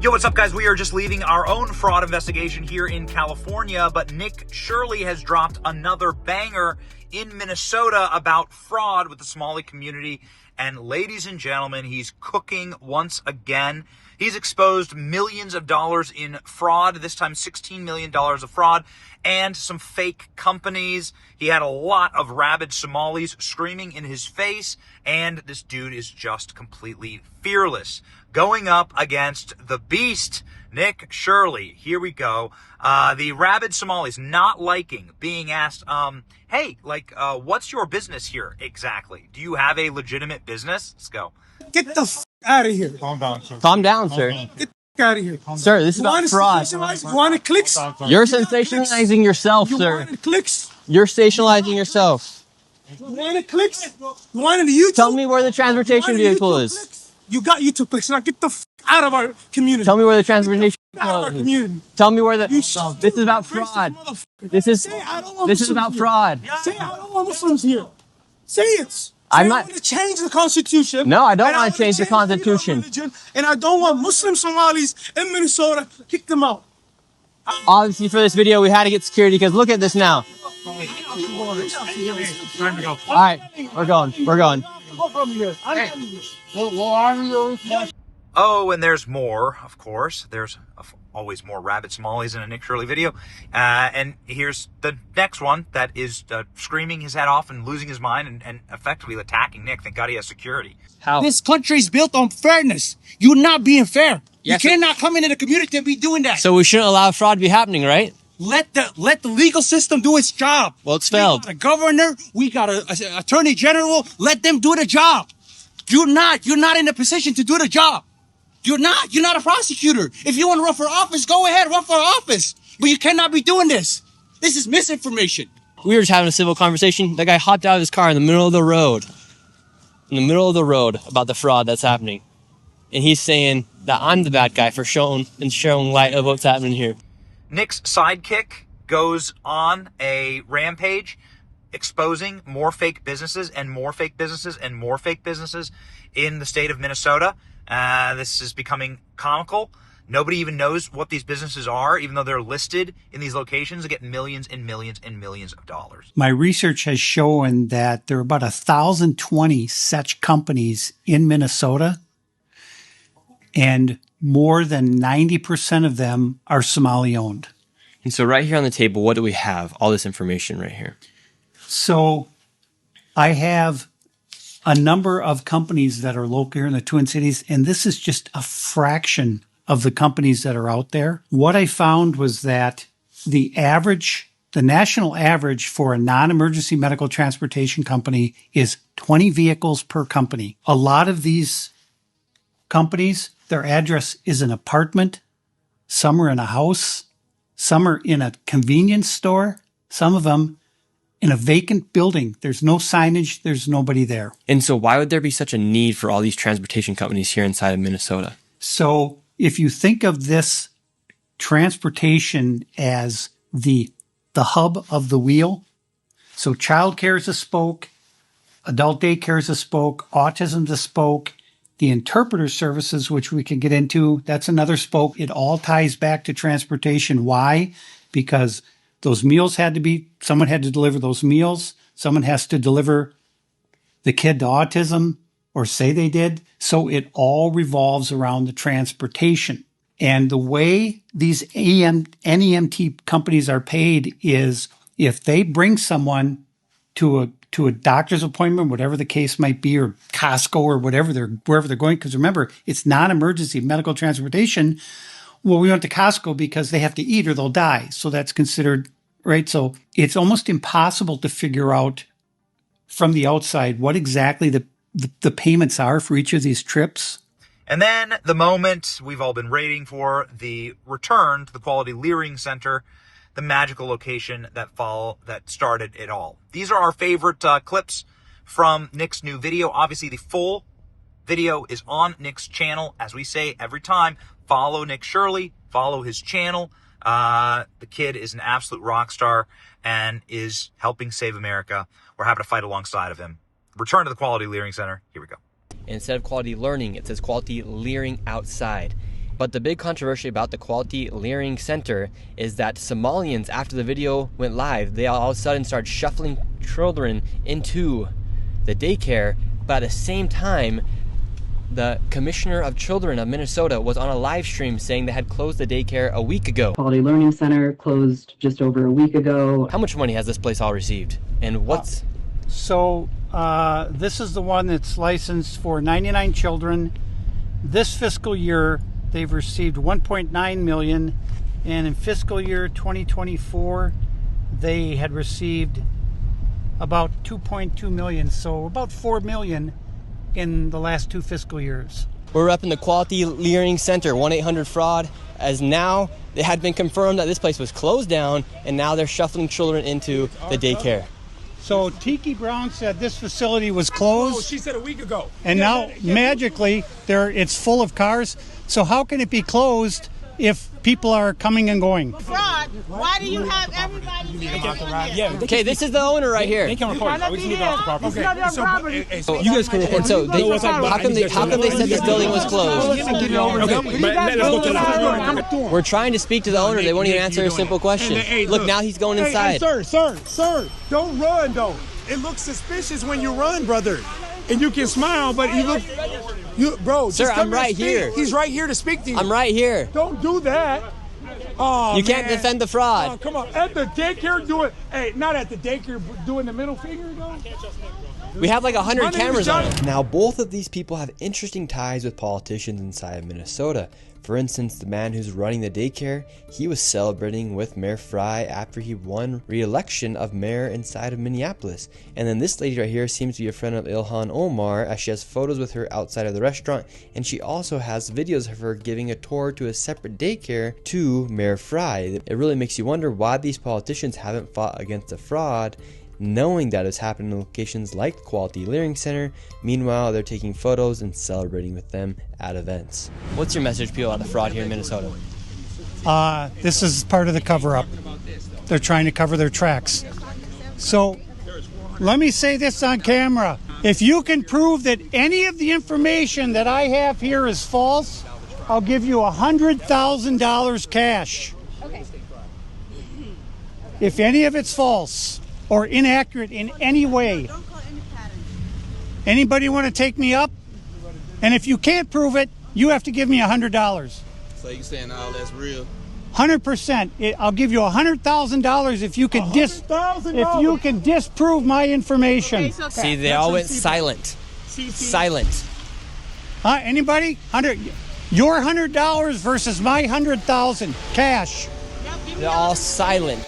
Yo, what's up, guys? We are just leaving our own fraud investigation here in California, but Nick Shirley has dropped another banger in Minnesota about fraud with the Somali community. And ladies and gentlemen, he's cooking once again. He's exposed millions of dollars in fraud, this time $16 million of fraud, and some fake companies. He had a lot of rabid Somalis screaming in his face, and this dude is just completely fearless. Going up against the beast, Nick Shirley. Here we go. The rabid Somalis not liking being asked, hey, what's your business here exactly? Do you have a legitimate business? Let's go. Get the out of here. Calm down, sir. Calm down, sir. Get the out of here. Sir, this is about fraud. You want clicks? You're sensationalizing yourself, You sir. wanted clicks? You're sensationalizing yourself. You wanted clicks? You wanted the YouTube? Tell me where the transportation vehicle is. Clicks? You got YouTube clicks. Now get the out of our community. Tell me where the transportation Out of our vehicle is. community. Tell me where the... You This is about fraud. This is about fraud. Say I don't want Muslims here. Say it. I'm I not... want to change the Constitution. No, I don't And want to change the Constitution. Religion, and I don't want Muslim Somalis in Minnesota. Kick them out. Obviously, for this video, we had to get security because look at this now. All right, we're going. We're going. Oh, and there's more, of course. There's always more rabid Somalis in a Nick Shirley video. And here's the next one that is screaming his head off and losing his mind and effectively attacking Nick. Thank God he has security. How? This country is built on fairness. You're not being fair. Yes, you cannot come into the community and be doing that. So we shouldn't allow fraud to be happening, right? Let the legal system do its job. Well, it's failed. We got a governor. We got a attorney general. Let them do the job. You're not in a position to do the job. You're not a prosecutor. If you want to run for office, go ahead, run for office. But you cannot be doing this. This is misinformation. We were just having a civil conversation. That guy hopped out of his car in the middle of the road. In the middle of the road about the fraud that's happening. And he's saying that I'm the bad guy for showing light of what's happening here. Nick's sidekick goes on a rampage exposing more fake businesses and more fake businesses and more fake businesses in the state of Minnesota. This is becoming comical. Nobody even knows what these businesses are, even though they're listed in these locations to get millions and millions and millions of dollars. My research has shown that there are about 1,020 such companies in Minnesota, and more than 90% of them are Somali owned. And so right here on the table, what do we have? All this information right here. So I have a number of companies that are local here in the Twin Cities, and this is just a fraction of the companies that are out there. What I found was that the national average for a non-emergency medical transportation company is 20 vehicles per company. A lot of these companies, their address is an apartment, some are in a house, some are in a convenience store, some of them in a vacant building. There's no signage, there's nobody there. And so why would there be such a need for all these transportation companies here inside of Minnesota? So if you think of this transportation as the hub of the wheel, so childcare is a spoke, adult daycare is a spoke, autism is a spoke, the interpreter services, which we can get into, that's another spoke. It all ties back to transportation. Why? Because those meals someone had to deliver those meals. Someone has to deliver the kid to autism, or say they did. So it all revolves around the transportation. And the way these NEMT companies are paid is if they bring someone to a doctor's appointment, whatever the case might be, or Costco or wherever they're going, because remember, it's non-emergency medical transportation. Well, we went to Costco because they have to eat or they'll die. So that's considered, right? So it's almost impossible to figure out from the outside what exactly the payments are for each of these trips. And then the moment we've all been waiting for, the return to the Quality Leering Center, the magical location that started it all. These are our favorite clips from Nick's new video. Obviously, the full video is on Nick's channel. As we say every time, follow Nick Shirley, follow his channel. The kid is an absolute rock star and is helping save America. We're happy to fight alongside of him. Return to the Quality Leering Center. Here we go. Instead of quality learning, it says quality leering outside. But the big controversy about the Quality Learning Center is that Somalians, after the video went live, they all of a sudden started shuffling children into the daycare, but at the same time, the Commissioner of Children of Minnesota was on a live stream saying they had closed the daycare a week ago. Quality Learning Center closed just over a week ago. How much money has this place all received? And what's... This is the one that's licensed for 99 children. This fiscal year, they've received 1.9 million, and in fiscal year 2024, they had received about 2.2 million, so about 4 million in the last 2 fiscal years. We're up in the Quality Learning Center, 1-800-FRAUD, as now it had been confirmed that this place was closed down, and now they're shuffling children into the daycare. So Tiki Brown said this facility was closed. Oh, she said a week ago. And now, magically, it's full of cars. So how can it be closed if people are coming and going? Fraud. Why do you have everybody here? Okay, this is the owner right here. They can record. We just need to off the property. Okay. So you guys can. And so, how come they said this building was closed? Okay, but let's go to the floor. We're trying to speak to the owner. They won't even answer a simple question. Look, now he's going inside. Hey, sir, don't run though. It looks suspicious when you run, brother. And you can smile, but bro. Sir, I'm right here. He's right here to speak to you. I'm right here. Don't do that. Oh, you can't defend the fraud. Oh, come on. At the daycare, do it. Hey, not at the daycare, doing the middle finger, though. We have like 100 cameras on it. Now, both of these people have interesting ties with politicians inside of Minnesota. For instance, the man who's running the daycare, he was celebrating with Mayor Fry after he won re-election of mayor inside of Minneapolis. And then this lady right here seems to be a friend of Ilhan Omar, as she has photos with her outside of the restaurant, and she also has videos of her giving a tour to a separate daycare to Mayor Fry. It really makes you wonder why these politicians haven't fought against the fraud, knowing that it's happening in locations like the Quality Learning Center. Meanwhile, they're taking photos and celebrating with them at events. What's your message, people, about the fraud here in Minnesota? This is part of the cover-up. They're trying to cover their tracks. So let me say this on camera. If you can prove that any of the information that I have here is false, I'll give you $100,000 cash. Okay. If any of it's false or inaccurate in any way. Anybody want to take me up? And if you can't prove it, you have to give me $100. So you saying all that's real? 100%. I'll give you $100,000 if you can disprove my information. Okay. See, they all went silent. Silent. Anybody? Your $100 versus my $100,000 cash. They're all silent.